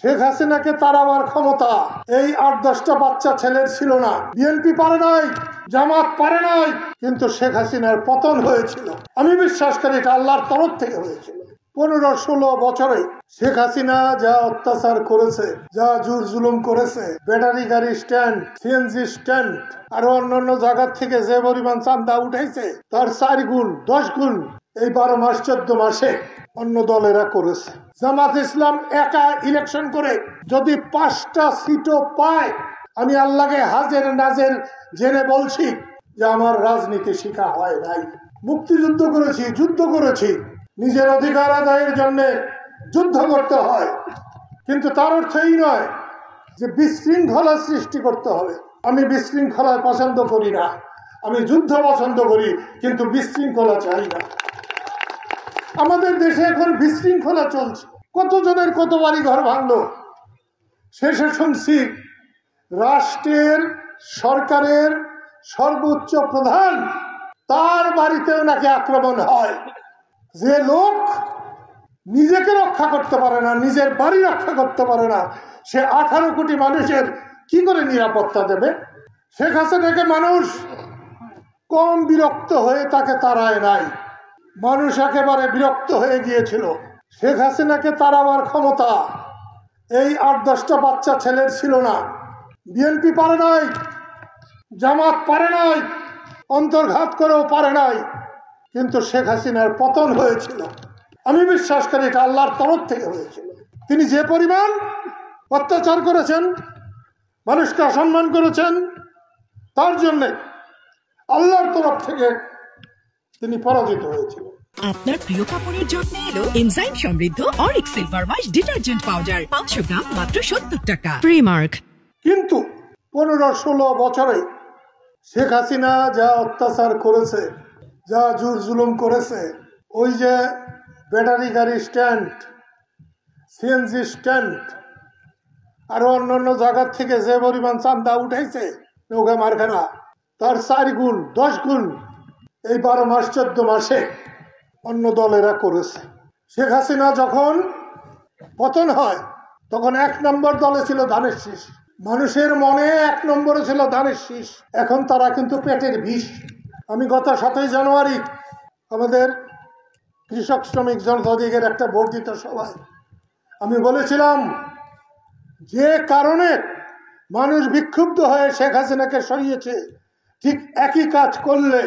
শেখ হাসিনাকে তাড়াবার ক্ষমতা এই ৮-১০টা বাচ্চা ছেলের ছিল না। বিএনপি পারে নাই, জামাত পারে নাই, কিন্তু শেখ হাসিনার পতন হয়েছিল। আমি বিশ্বাস করি এটা আল্লাহর তরফ থেকে হয়েছিল। ১৫-১৬ বছরে শেখ হাসিনা যা অত্যাচার করেছে, যা জুর জুলুম করেছে, ব্যাটারি গাড়ি স্ট্যান্ড, সিএনজি স্ট্যান্ড, আরো অন্যান্য জায়গা থেকে যে পরিমাণ চান্দা উঠাইছে তার ৪ গুণ ১০ গুণ এই ১২ মাস ১৪ মাসে অন্য দলেরা করেছে। জামাত ইসলাম একা ইলেকশন করে যদি ৫টা সিটও পায়, আমি আল্লাহকে হাজের নাজের জেনে বলছি যে আমার রাজনীতি শিখা হয় নাই। মুক্তিযুদ্ধ করেছি, যুদ্ধ করেছি, নিজের অধিকার আদায়ের জন্য যুদ্ধ করতে হয়, কিন্তু তার অর্থ এই নয় যে বিশৃঙ্খলা সৃষ্টি করতে হবে। আমি বিশৃঙ্খলা পছন্দ করি না, আমি যুদ্ধ পছন্দ করি, কিন্তু বিশৃঙ্খলা চাই না। আমাদের দেশে এখন বিশৃঙ্খলা চলছে, কতজনের কত বাড়ি ঘর ভাঙলো। শেষে শুনছি রাষ্ট্রের সরকারের সর্বোচ্চ প্রধান তার বাড়িতেও নাকি আক্রমণ হয়। যে লোক নিজেকে রক্ষা করতে পারে না, নিজের বাড়ি রক্ষা করতে পারে না, সে 18 কোটি মানুষের কি করে নিরাপত্তা দেবে? শেখ হাসিনাকে মানুষ কম বিরক্ত হয়ে তাকে তাড়ায় নাই, মানুষ একেবারে বিরক্ত হয়ে গিয়েছিল। শেখ হাসিনাকে তাড়াবার ক্ষমতা এই ৮-১০টা বাচ্চা ছেলের ছিল না। বিএনপি পারে নাই, জামাত পারে নাই, অন্তর্ঘাত করেও পারে নাই, কিন্তু শেখ হাসিনার পতন হয়েছিল। আমি বিশ্বাস করি এটা আল্লাহর তরফ থেকে হয়েছিল। তিনি যে পরিমাণ অত্যাচার করেছেন, মানুষকে অসম্মান করেছেন, তার জন্যে আল্লাহর তরফ থেকে তিনি পরাজিত হয়েছিলেন। আপনার প্রিয় কাপড়ের যত্নে এলো এনজাইম সমৃদ্ধ Arik silver wash detergent powder, 500 গ্রাম মাত্র 70 টাকা। প্রিমার্ক। কিন্তু ১৫-১৬ বছরে শেখ হাসিনা যা অত্যাচার করেছে, যা জুর জুলুম করেছে, ওই যে ব্যাটারি গাড়ি স্ট্যান্ড, সিএনজি স্ট্যান্ড, আরো অন্যান্য জায়গা থেকে যে পরিমাণ চান্দা উঠাইছে নৌকা মারখানা, তার ৪ গুণ ১০ গুণ এই ১২ মাস ১৪ মাসে অন্য দলেরা করেছে। শেখ হাসিনা যখন পতন হয় তখন ১ নম্বর দলে ছিল ধানের শীষ, মানুষের মনে ১ নম্বরে ছিল ধানের শীষ। এখন তারা কিন্তু পেটের বিষ। আমি গত ৭ই জানুয়ারি আমাদের কৃষক শ্রমিক জনতাধিকার একটা বর্ধিত সভায় আমি বলেছিলাম, যে কারণে মানুষ বিক্ষুব্ধ হয়ে শেখ হাসিনাকে সরিয়েছে, ঠিক একই কাজ করলে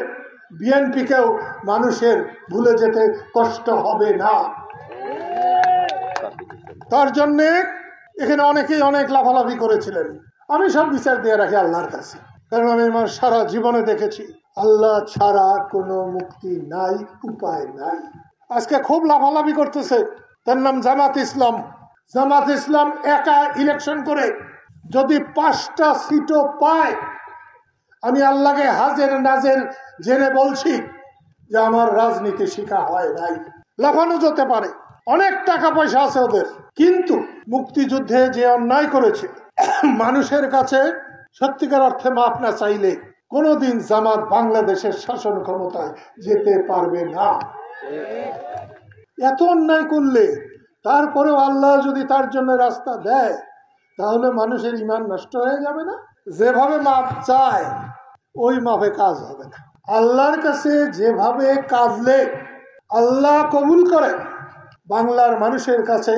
বিএনপিকেও মানুষের ভুলে যেতে কষ্ট হবে না। তার জন্যে এখানে অনেকেই অনেক লাফালাফি করেছিলেন। আমি সব বিচার দিয়ে রাখি আল্লাহর কাছে, কারণ আমি আমার সারা জীবনে দেখেছি আল্লাহ ছাড়া কোনো মুক্তি নাই, উপায় নাই। আজকে খুব লাফালাফি করতেছে, তার নাম জামাত ইসলাম। জামাত ইসলাম একা ইলেকশন করে যদি 5টা সিটও পায়, আমি আল্লাহকে হাজের নাজের জেনে বলছি যে আমার রাজনীতি শিখা হয় নাই। লাফানো যেতে পারে, অনেক টাকা পয়সা আছে ওদের, কিন্তু মুক্তিযুদ্ধে যে অন্যায় করেছে মানুষের কাছে সত্যিকার অর্থে মাপ না চাইলে কোনোদিন জামাত বাংলাদেশের শাসন ক্ষমতায় যেতে পারবে না। এত অন্যায় করলে তারপরেও আল্লাহ যদি তার জন্য রাস্তা দেয়, তাহলে মানুষের ঈমান নষ্ট হয়ে যাবে না? যেভাবে মাপ চায় ওই মাপে কাজ হবে না। আল্লাহর কাছে যেভাবে কাঁদলে আল্লাহ কবুল করে, বাংলার মানুষের কাছে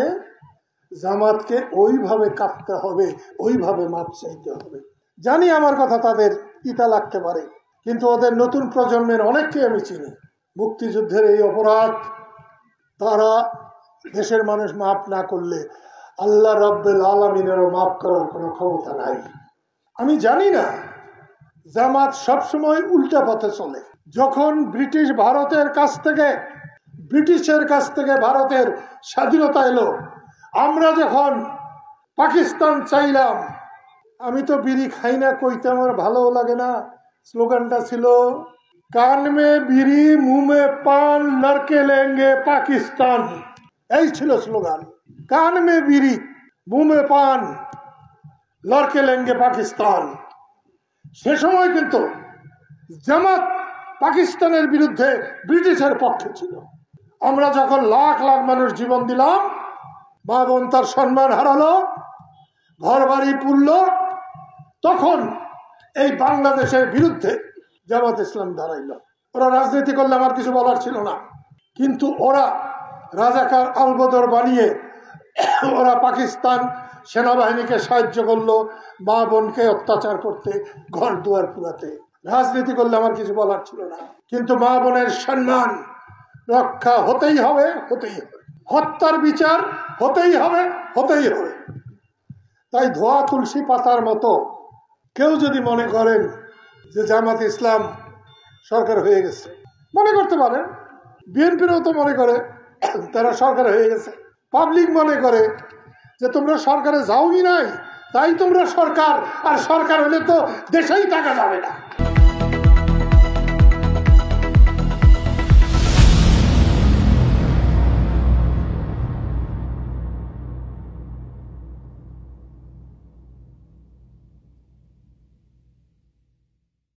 জামাতকে ওইভাবে কাঁদতে হবে, ওইভাবে মাপ চাইতে হবে। জানি আমার কথা তাদের তিতা লাগতে পারে, কিন্তু ওদের নতুন প্রজন্মের অনেককে আমি চিনি। মুক্তিযুদ্ধের এই অপরাধ তারা দেশের মানুষ মাফ না করলে আল্লাহ রাব্বুল আলামিনেরও মাফ করার কোনো ক্ষমতা নাই। আমি জানি না, জামাত সবসময় উল্টা পথে চলে। যখন ব্রিটিশের কাছ থেকে ভারতের স্বাধীনতা এলো, আমরা যখন পাকিস্তান চাইলাম, আমি তো বিড়ি খাই না, কইতে আমার ভালো লাগে না, স্লোগানটা ছিল কান মে বিড়ি মুহ মে পান লড়কে লেঙ্গে পাকিস্তান। এই ছিল স্লোগান, কান মে বিড়ি মুহ মে পান লড়কে লেঙ্গে পাকিস্তান। সে সময় কিন্তু জামাত পাকিস্তানের বিরুদ্ধে ব্রিটিশের পক্ষে ছিল। আমরা যখন লাখ লাখ মানুষ জীবন দিলাম মা বোন তার সম্মান হারালো, ঘর বাড়ি পুরল, তখন এই বাংলাদেশের বিরুদ্ধে জামাত ইসলাম দাঁড়াইল। ওরা রাজনীতি করলে আমার কিছু বলার ছিল না, কিন্তু ওরা রাজাকার আলবদর বানিয়ে ওরা পাকিস্তান সেনাবাহিনীকে সাহায্য করলো মা বোনকে অত্যাচার করতে, ঘর দুয়ার পুরাতে। রাজনীতি করলে আমার কিছু বলার ছিল না, কিন্তু মা বোনের সম্মান রক্ষা হতেই হবে, হতেই হবে। হত্যার বিচার হতেই হবে, হতেই হবে। তাই ধোয়া তুলসী পাতার মতো কেউ যদি মনে করেন যে জামাত ইসলাম সরকার হয়ে গেছে, মনে করতে পারেন। বিএনপিরও তো মনে করে তারা সরকার হয়ে গেছে। পাবলিক মনে করে যে তোমরা সরকারে যাওই নাই, তাই তোমরা সরকার, আর সরকার হলে তো দেশেই থাকা যাবে না।